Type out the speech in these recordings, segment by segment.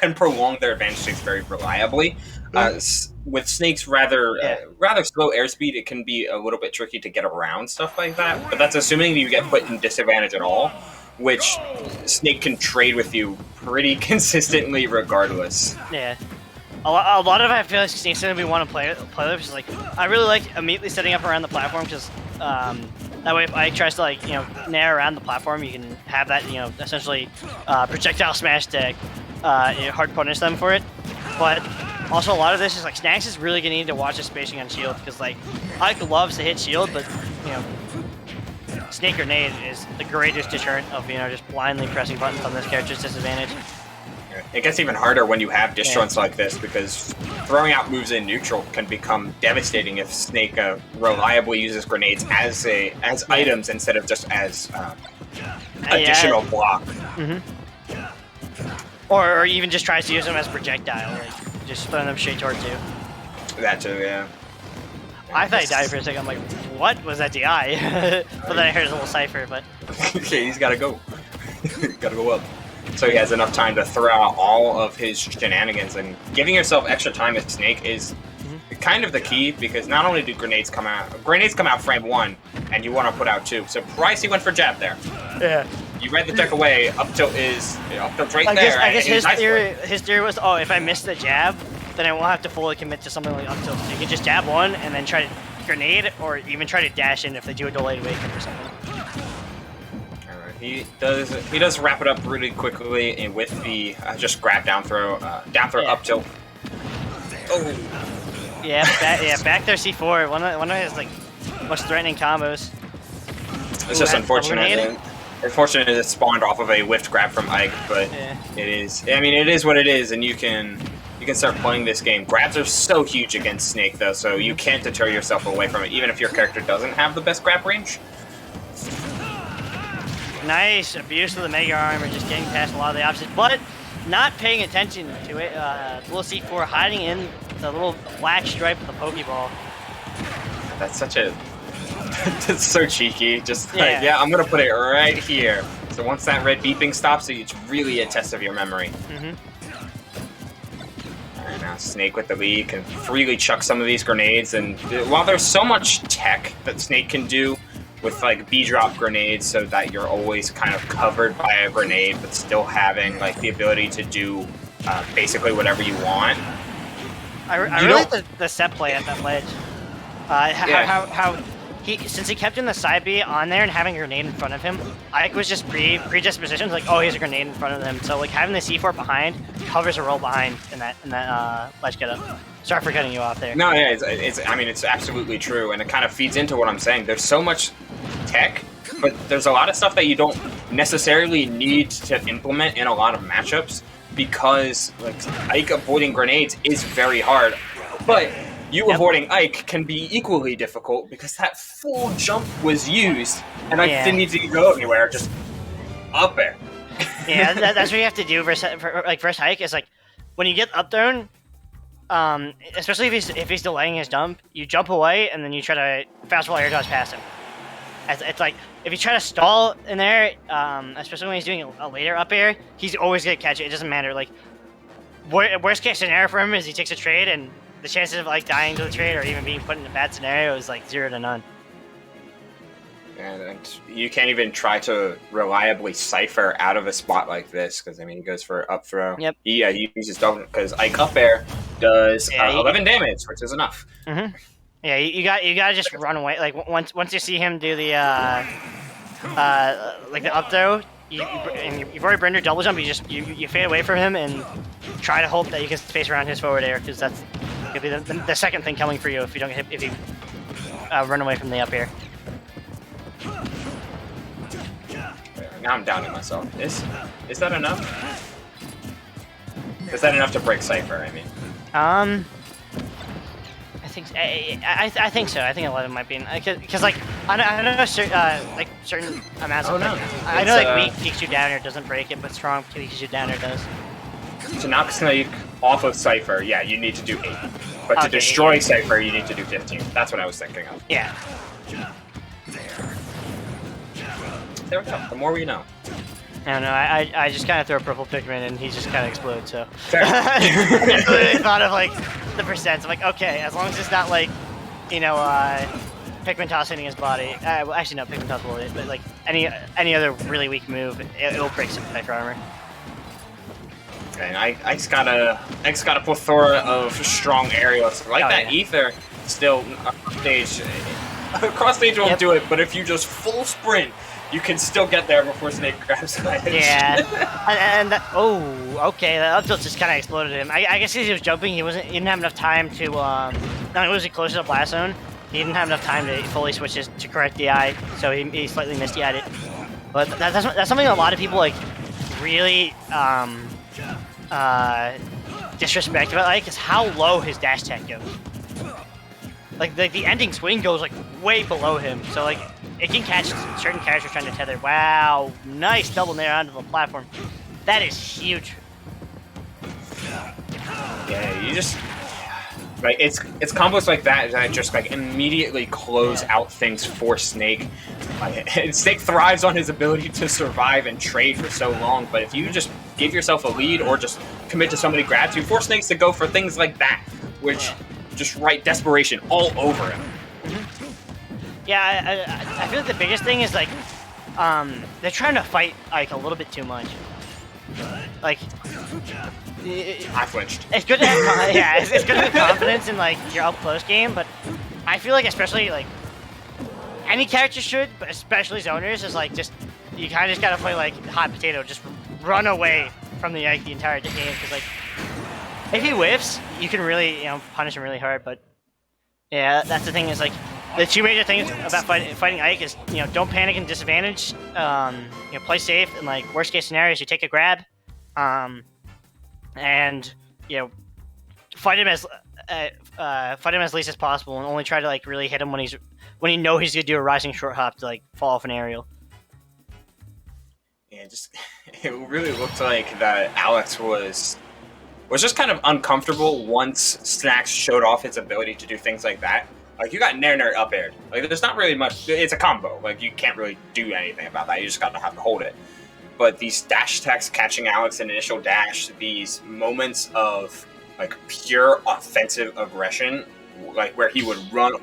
can prolong their advantage states very reliably. With Snake's rather slow airspeed, it can be a little bit tricky to get around stuff like that. But that's assuming you get put in disadvantage at all, which Snake can trade with you pretty consistently regardless. Yeah. A lot of it, I feel like Snake's gonna be one to play with. Because, like, I really like immediately setting up around the platform because that way if Ike tries to, like, nair around the platform, you can have that, essentially projectile smash to hard punish them for it. But also a lot of this is like Snackz is really gonna need to watch his spacing on shield because like Ike loves to hit shield, but Snake Grenade is the greatest deterrent of just blindly pressing buttons on this character's disadvantage. It gets even harder when you have disjoints like this because throwing out moves in neutral can become devastating if Snake reliably uses grenades as items instead of just as additional block. Or even just tries to use them as projectile, like just throwing them straight towards you. That too, yeah. I thought he died for a second. I'm like, what was that DI? But then I heard his little cipher. But okay, he's gotta go. Gotta go up. So he has enough time to throw out all of his shenanigans, and giving yourself extra time with Snake is kind of the key because not only do grenades come out frame 1, and you want to put out 2. So Price, he went for jab there. Yeah. You read the deck away. Up tilt is right I there. I guess his theory was, oh, if I miss the jab, then I won't have to fully commit to something like up tilt. So you can just jab one and then try to grenade, or even try to dash in if they do a delayed awaken or something. He does wrap it up really quickly and with the just grab down throw up tilt. Oh. Yeah, back there C4. One of his like most threatening combos. It's just unfortunate. Unfortunate it spawned off of a whiffed grab from Ike, but it is. I mean, it is what it is, and you can start playing this game. Grabs are so huge against Snake though, so you can't deter yourself away from it, even if your character doesn't have the best grab range. Nice abuse of the Mega Armor, just getting past a lot of the options, but not paying attention to it. Little C4 hiding in the little black stripe of the Pokeball. That's such a... that's so cheeky. Just like, yeah, I'm going to put it right here. So once that red beeping stops, it's really a test of your memory. Alright, now Snake with the lead can freely chuck some of these grenades, and while there's so much tech that Snake can do, with like B-drop grenades so that you're always kind of covered by a grenade but still having like the ability to do basically whatever you want. I really like the set play at that ledge. How since he kept in the side B on there and having a grenade in front of him, Ike was just predispositioned like, oh, he has a grenade in front of him. So like having the C4 behind covers a roll behind in that ledge get up. Sorry for cutting you off there. No, yeah, I mean, it's absolutely true, and it kind of feeds into what I'm saying. There's so much tech, but there's a lot of stuff that you don't necessarily need to implement in a lot of matchups because like Ike avoiding grenades is very hard, but you avoiding Ike can be equally difficult because that full jump was used, and Ike didn't need to go anywhere, just up there. Yeah, that's what you have to do versus Ike is like when you get up thrown. Especially if he's delaying his jump, you jump away and then you try to fastball air dodge past him. It's like if you try to stall in there, especially when he's doing a later up air, he's always gonna catch it. It doesn't matter. Like worst case scenario for him is he takes a trade, and the chances of like dying to the trade or even being put in a bad scenario is like 0 to none. And you can't even try to reliably cipher out of a spot like this because I mean he goes for up throw. Yep. He uses double because Ike up air does 11 damage, which is enough. Yeah, you gotta just run away. Like once you see him do the like the up throw, you've already burned your double jump. You fade away from him and try to hope that you can space around his forward air because that's gonna be the second thing coming for you if you run away from the up air. Now I'm doubting myself. Is that enough? Is that enough to break Cypher, I mean? I think so. I think 11 might be because like I know like certain amounts of I know like weak peaks you down or doesn't break it, but strong peaks you down or does. To knock Snake off of Cypher, yeah, you need to do 8. But to destroy 8. Cypher, you need to do 15. That's what I was thinking of. Yeah. There we go. The more we know. I don't know. I just kind of throw a purple Pikmin and he just kind of explodes. So Fair. I literally thought of like the percents. I'm like, okay, as long as it's not like, you know, Pikmin toss hitting his body. Well, actually, no, Pikmin toss will hit, but like any other really weak move, it'll break some Hyper Armor. And Ike's got a plethora of strong aerials. Like that Ether, still cross stage won't do it, but if you just full sprint, you can still get there before Snake grabs the edge. Yeah, and that, oh, okay, that up tilt just kind of exploded him. I guess because he was jumping, he didn't have enough time to, not only was he close to the blast zone, he didn't have enough time to fully switch to correct the eye, so he slightly missed the it. But that's something a lot of people, like, really, disrespect about Ike is how low his dash tech goes. Like the ending swing goes like way below him, so like it can catch certain characters trying to tether. Wow, nice double nair onto the platform. That is huge. Yeah, you just like it's combos like that just like immediately close out things for Snake. Like, Snake thrives on his ability to survive and trade for so long, but if you just give yourself a lead or just commit to somebody grabs you, force Snakes to go for things like that, which just write desperation all over him. Yeah, I feel like the biggest thing is like they're trying to fight Ike a little bit too much. Like I flinched. It's good to have it's good to have confidence in like your up close game, but I feel like especially like any character should, but especially zoners, is like just you kind of just gotta play like hot potato, just run away from the Ike the entire game, because like if he whiffs, you can really punish him really hard. But yeah, that's the thing is like the two major things about fighting Ike is don't panic and disadvantage, play safe, and like worst case scenarios you take a grab, and fight him as least as possible, and only try to like really hit him when you know he's gonna do a rising short hop to like fall off an aerial. Yeah, it really looked like that Alex was just kind of uncomfortable once Snackz showed off his ability to do things like that. Like, you got nair up aired. Like, there's not really much. It's a combo. Like, you can't really do anything about that. You just gotta have to hold it. But these dash attacks catching Alex in initial dash, these moments of like pure offensive aggression, like where he would run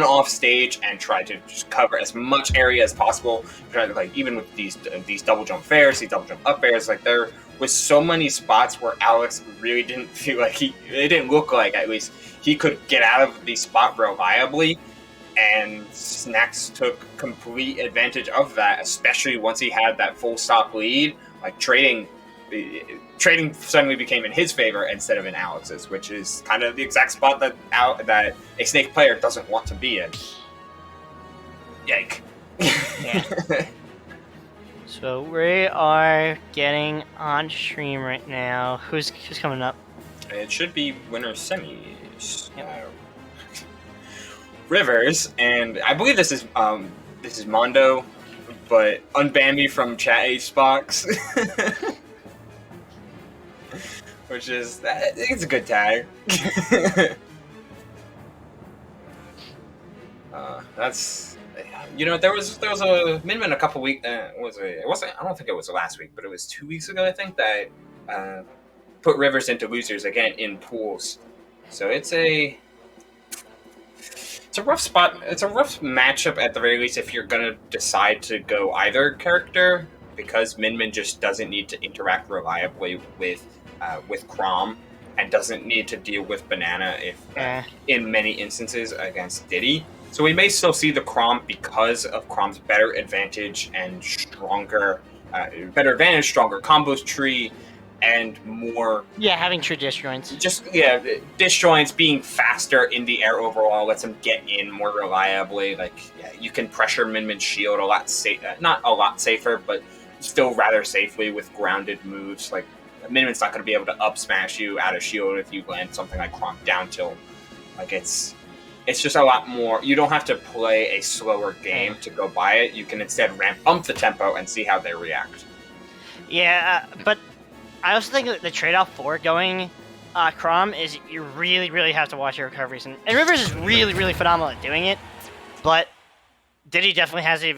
off stage and try to just cover as much area as possible. Try to, like, even with these double jump fairs, these double jump up airs, like there was so many spots where Alex really didn't feel like it didn't look like at least he could get out of the spot reliably, and Snackz took complete advantage of that, especially once he had that full stop lead. Like trading suddenly became in his favor instead of in Alex's, which is kind of the exact spot that a Snake player doesn't want to be in. Yike. Yeah. So we are getting on stream right now. Who's coming up? It should be winner semis. Rivers, and I believe this is Mondo, but unban me from chat Hbox. Which is, it's a good tag. That's, there was a Minmin a couple weeks. I don't think it was last week, but it was 2 weeks ago. I think that put Rivers into losers again in pools. So it's a rough spot. It's a rough matchup at the very least if you're gonna decide to go either character, because Minmin just doesn't need to interact reliably with Chrom, and doesn't need to deal with Banana in many instances against Diddy. So we may still see the Chrom because of Chrom's better advantage and stronger combos tree, and more having true disjoints. Disjoints, being faster in the air overall lets him get in more reliably. Like, you can pressure Minmin's shield not a lot safer, but still rather safely with grounded moves. Like, Minmin's not going to be able to up smash you out of shield if you land something like Chrom down tilt. Like, it's just a lot more. You don't have to play a slower game to go by it. You can instead ramp up the tempo and see how they react. Yeah, but I also think that the trade-off for going Chrom is you really, really have to watch your recoveries. And Rivers is really, really phenomenal at doing it, but Diddy definitely has the